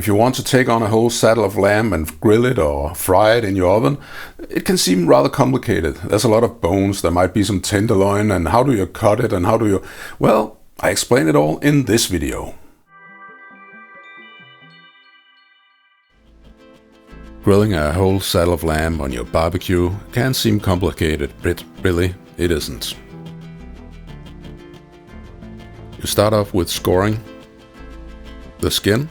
If you want to take on a whole saddle of lamb and grill it or fry it in your oven, it can seem rather complicated. There's a lot of bones, there might be some tenderloin, and how do you cut it and how do you... Well, I explain it all in this video. Grilling a whole saddle of lamb on your barbecue can seem complicated, but really it isn't. You start off with scoring the skin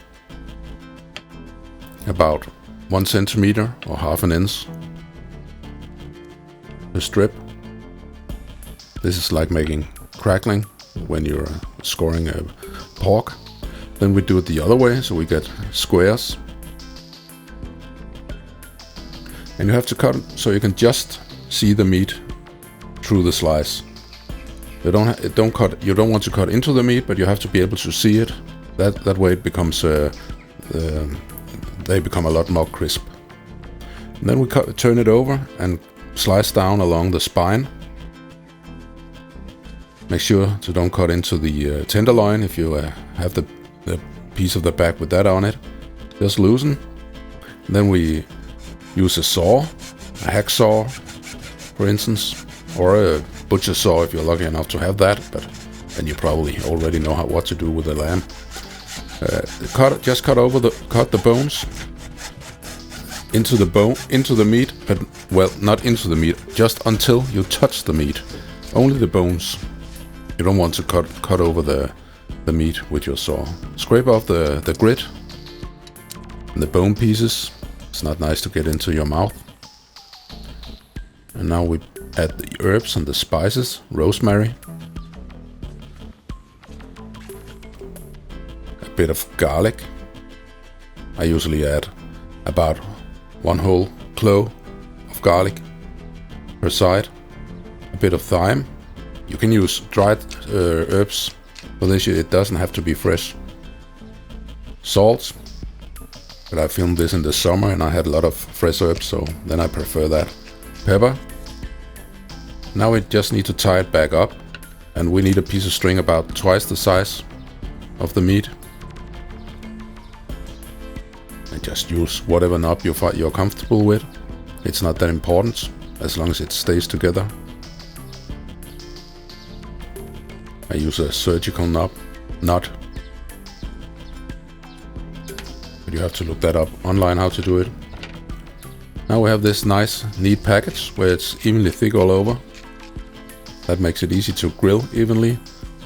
about 1 centimeter or half an inch. The strip. This is like making crackling when you're scoring a pork. Then we do it the other way, so we get squares. And you have to cut it so you can just see the meat through the slice. You don't want to cut into the meat, but you have to be able to see it. That way it becomes they become a lot more crisp. And then we turn it over and slice down along the spine. Make sure to don't cut into the tenderloin if you have the piece of the back with that on it. Just loosen. And then we use a saw, a hacksaw, for instance, or a butcher saw if you're lucky enough to have that. But then you probably already know what to do with the lamb. Cut the bones into the meat, but well, not into the meat, just until you touch the meat. Only the bones. You don't want to cut over the meat with your saw. Scrape off the grit and the bone pieces. It's not nice to get into your mouth. And now we add the herbs and the spices, rosemary, a bit of garlic. I usually add about 1 whole clove of garlic per side, a bit of thyme. You can use dried herbs for this, it doesn't have to be fresh. Salt. But I filmed this in the summer and I had a lot of fresh herbs, so then I prefer that. Pepper. Now we just need to tie it back up, and we need a piece of string about twice the size of the meat. And just use whatever knob you're comfortable with. It's not that important, as long as it stays together. I use a surgical knot. But you have to look that up online how to do it. Now we have this nice, neat package where it's evenly thick all over. That makes it easy to grill evenly.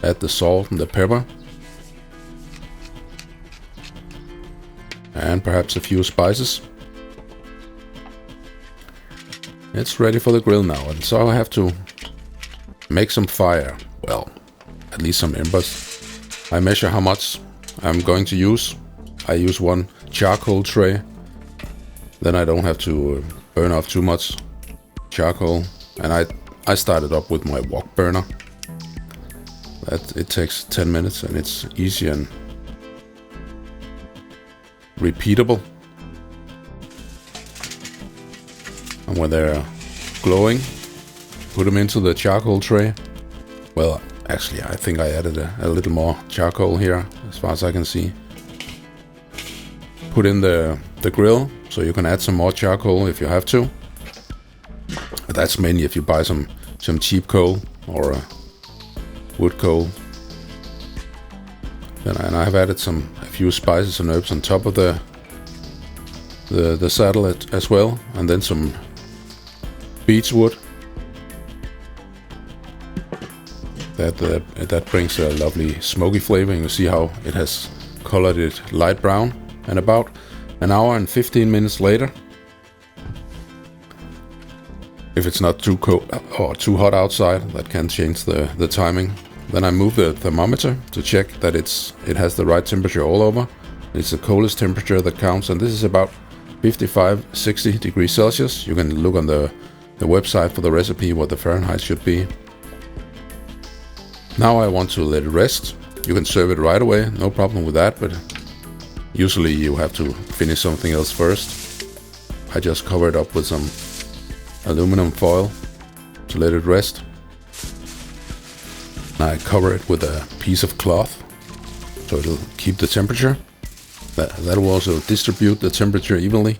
Add the salt and the pepper. And perhaps a few spices. It's ready for the grill now, and so I have to make some fire. Well, at least some embers. I measure how much I'm going to use. I use 1 charcoal tray. Then I don't have to burn off too much charcoal. And I started up with my wok burner. It takes 10 minutes and it's easy and repeatable. And when they're glowing, put them into the charcoal tray. Well, actually I think I added a little more charcoal here as far as I can see. Put in the grill, so you can add some more charcoal if you have to. That's mainly if you buy some cheap coal or wood coal. And I've added a few spices and herbs on top of the saddle as well, and then some beechwood. That brings a lovely smoky flavor. You see how it has colored it light brown. And about an hour and 15 minutes later, if it's not too cold or too hot outside, that can change the timing. Then I move the thermometer to check that it has the right temperature all over. It's the coldest temperature that counts, and this is about 55-60 degrees Celsius. You can look on the website for the recipe what the Fahrenheit should be. Now I want to let it rest. You can serve it right away, no problem with that, but usually you have to finish something else first. I just cover it up with some aluminum foil to let it rest. I cover it with a piece of cloth so it'll keep the temperature. That will also distribute the temperature evenly.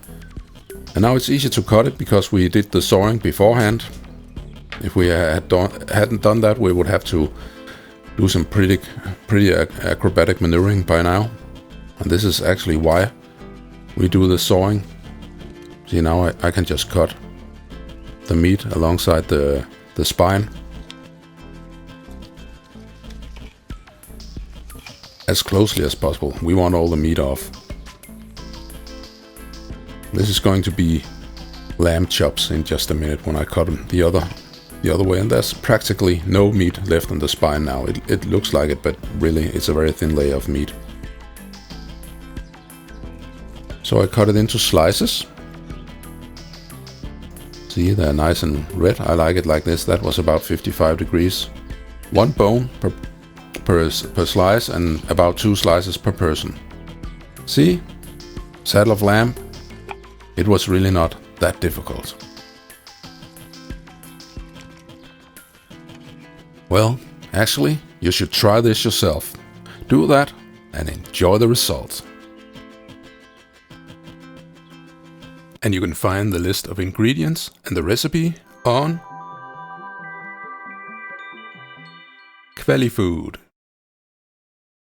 And now it's easy to cut it because we did the sawing beforehand. If we hadn't done that, we would have to do some pretty acrobatic maneuvering by now. And this is actually why we do the sawing. See, now I can just cut the meat alongside the spine. As closely as possible. We want all the meat off. This is going to be lamb chops in just a minute when I cut them the other way, and there's practically no meat left on the spine now. It looks like it, but really it's a very thin layer of meat. So I cut it into slices. See, they're nice and red. I like it like this. That was about 55 degrees. One bone per slice and about 2 slices per person. See? Saddle of lamb. It was really not that difficult. Well, actually, you should try this yourself. Do that and enjoy the results. And you can find the list of ingredients and the recipe on kvalifood.